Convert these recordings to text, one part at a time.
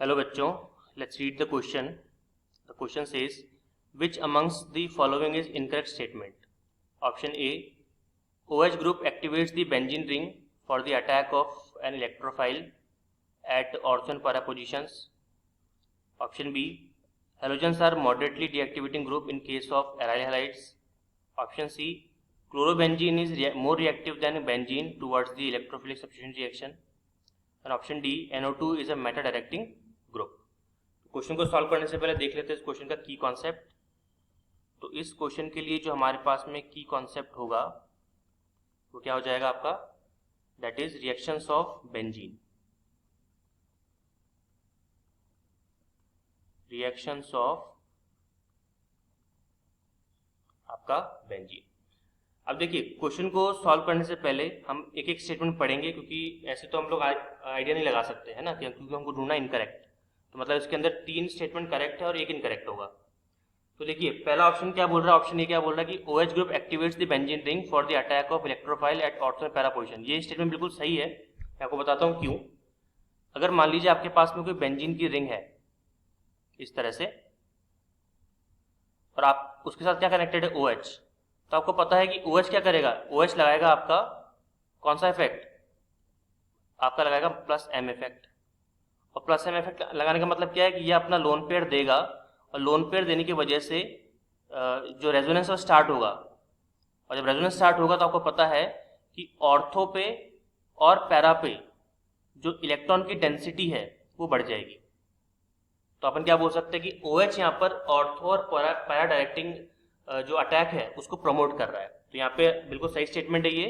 Hello बच्चों, let's read the question. The question says which amongst the following is incorrect statement? Option A, OH group activates the benzene ring for the attack of an electrophile at ortho and para positions. Option B, halogens are moderately deactivating group in case of aryl halides. Option C, chlorobenzene is more reactive than benzene towards the electrophilic substitution reaction. And option D, NO2 is a meta directing group. Question को solve करने से पहले देख लेते हैं इस question का की कॉन्सेप्ट. तो इस क्वेश्चन के लिए जो हमारे पास में की कॉन्सेप्ट होगा वो क्या हो जाएगा आपका, that is reactions of benzene. Reactions of आपका बेंजीन. अब देखिए, क्वेश्चन को सॉल्व करने से पहले हम एक एक स्टेटमेंट पढ़ेंगे, क्योंकि ऐसे तो हम लोग आइडिया नहीं लगा सकते है ना, क्योंकि हमको ढूंढना इनकरेक्ट. तो मतलब इसके अंदर 3 स्टेटमेंट करेक्ट है और एक इनकरेक्ट होगा. तो देखिए, पहला ऑप्शन क्या बोल रहा है, ऑप्शन ए क्या बोल रहा है कि OH group activates the benzene ring for the attack of electrophile at ortho para position. ये स्टेटमेंट बिल्कुल सही है. मैं आपको बताता हूँ क्यों. अगर मान लीजिए आपके पास में कोई बेंजीन की रिंग है इस तरह से, और आप उसके साथ क्या कनेक्टेड है, OH, तो आपको पता है कि OH क्या करेगा, OH लगाएगा आपका कौन सा इफेक्ट, आपका लगाएगा प्लस M इफेक्ट. और प्लस M इफेक्ट लगाने का मतलब क्या है कि ये अपना लोन पेयर देगा, और लोन पेयर देने की वजह से जो रेजोनेंस वो स्टार्ट होगा. और जब रेजोनेंस स्टार्ट होगा तो आपको पता है कि ऑर्थो पे और पैरा पे जो इलेक्ट्रॉन की डेंसिटी है वो बढ़ जाएगी. तो अपन क्या बोल सकते हैं कि OH यहाँ पर ऑर्थो और पैरा डायरेक्टिंग जो अटैक है उसको प्रमोट कर रहा है. तो यहाँ पे बिल्कुल सही स्टेटमेंट है ये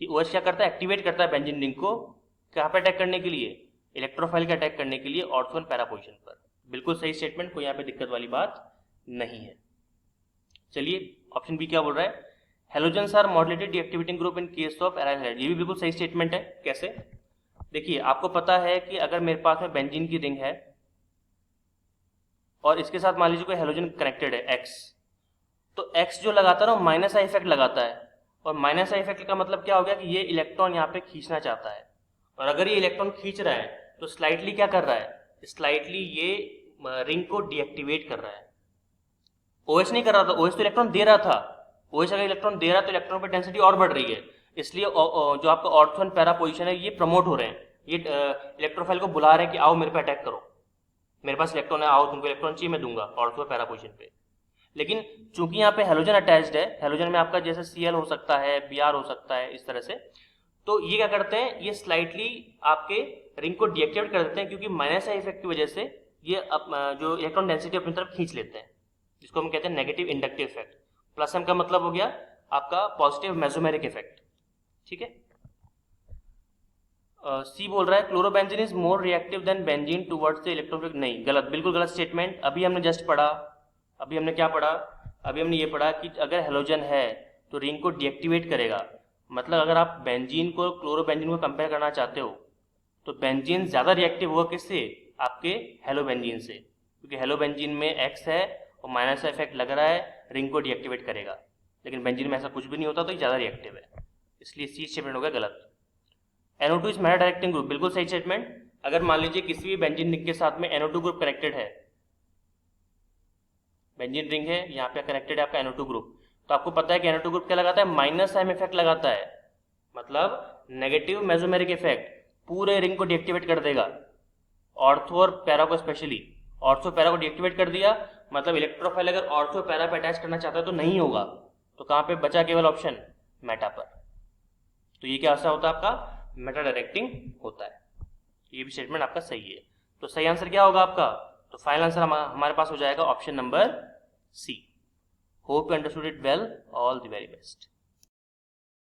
कि OH क्या करता है, एक्टिवेट करता है बेंजीन रिंग को. कहाँ पे अटैक करने के लिए, इलेक्ट्रोफाइल के अटैक करने के लिए ऑर्थो एंड पैरा पोजीशन पर. बिल्कुल सही स्टेटमेंट, कोई यहाँ पे दिक्कत वाली बात नहीं है. चलिए, ऑप्शन बी क्या बोल रहा है, halogens are moderated deactivating group in case of aryl hydride. ये भी बिल्कुल सही स्टेटमेंट है. कैसे, देखिए आपको पता है कि अगर मेरे पास में बेंजीन की रिंग है और इसके साथ मान लीजिए कोई हेलोजन कनेक्टेड है X, तो X जो लगाता है ना माइनस आई इफेक्ट लगाता है. और माइनस आई इफेक्ट का मतलब क्या हो गया कि ये इलेक्ट्रॉन यहाँ पे खींचना चाहता है. और अगर ये इलेक्ट्रॉन खींच रहा है तो स्लाइटली क्या कर रहा है, स्लाइटली ये रिंग को डीएक्टिवेट कर रहा है. OH नहीं कर रहा था, OH तो इलेक्ट्रॉन दे रहा था. OH अगर इलेक्ट्रॉन दे रहा है तो इलेक्ट्रॉन पर डेंसिटी और बढ़ रही है. इसलिए जो आपका ऑर्थो एंड पैरा पोजीशन है ये प्रमोट हो रहे हैं. ये इलेक्ट्रोफाइल को बुला रहे हैं कि आओ मेरे पे अटैक करो, मेरे पास इलेक्ट्रॉन है, आओ तुमको इलेक्ट्रॉन चाहिए मैं दूंगा ऑर्थो पैरा पोजीशन पे. लेकिन चूंकि यहाँ पे हेलोजन अटैच्ड है, हेलोजन में आपका जैसे Cl हो सकता है, Br हो सकता है, इस तरह से, तो ये क्या करते हैं, ये स्लाइटली आपके रिंग को डीएक्टिवेट कर देते हैं, क्योंकि माइनस आई इफेक्ट की वजह से ये जो इलेक्ट्रॉन डेंसिटी अपनी तरफ खींच लेते हैं, जिसको हम कहते हैं negative inductive effect. Plus M का मतलब हो गया आपका पॉजिटिव मेसोमेरिक इफेक्ट. ठीक है. सी बोल रहा है chlorobenzene is more reactive than benzene towards the electrophilic. नहीं, गलत, बिल्कुल गलत स्टेटमेंट. अभी हमने जस्ट पढ़ा, अभी हमने क्या पढ़ा, अभी हमने ये पढ़ा कि अगर हेलोजन है तो रिंग को डीएक्टिवेट करेगा. मतलब अगर आप बेंजीन को क्लोरोबेंजीन को कंपेयर करना चाहते हो तो बेंजीन ज़्यादा रिएक्टिव होगा किससे, आपके हेलोबेंजीन से, क्योंकि हेलोबेंजीन में X है और माइनस इफेक्ट लग रहा है, रिंग को डीएक्टिवेट करेगा. लेकिन बेंजीन में ऐसा कुछ भी नहीं होता, तो ये ज़्यादा रिएक्टिव है. इसलिए सी स्टेटमेंट हो गया गलत. NO2 is Meta directing group, बिल्कुल सही स्टेटमेंट. अगर मान लीजिए किसी भी बेंजीन रिंग के साथ में NO2 ग्रुप कनेक्टेड है, बेंजीन रिंग है, यहाँ पे कनेक्टेड है आपका NO2 ग्रुप, तो आपको पता है कि NO2 ग्रुप क्या लगाता है, माइनस M इफेक्ट लगाता है. मतलब नेगेटिव मेसोमेरिक इफेक्ट पूरे रिंग को डीएक्टिवेट कर देगा. ऑर्थो और पैरा को, स्पेशली ऑर्थो पैरा को डीएक्टिवेट कर दिया, मतलब इलेक्ट्रोफाइल अगर ऑर्थो पैरा पे अटैच करना चाहता है तो नहीं होगा. तो कहाँ पे बचा केवल ऑप्शन मेटा पर. तो ये क्या ऐसा होता है, आपका मेटा डायरेक्टिंग होता है. ये भी स्टेटमेंट आपका सही है. तो सही आंसर क्या होगा आपका, तो फाइनल आंसर हमारे पास हो जाएगा option number C. Hope you understood it well. All the very best.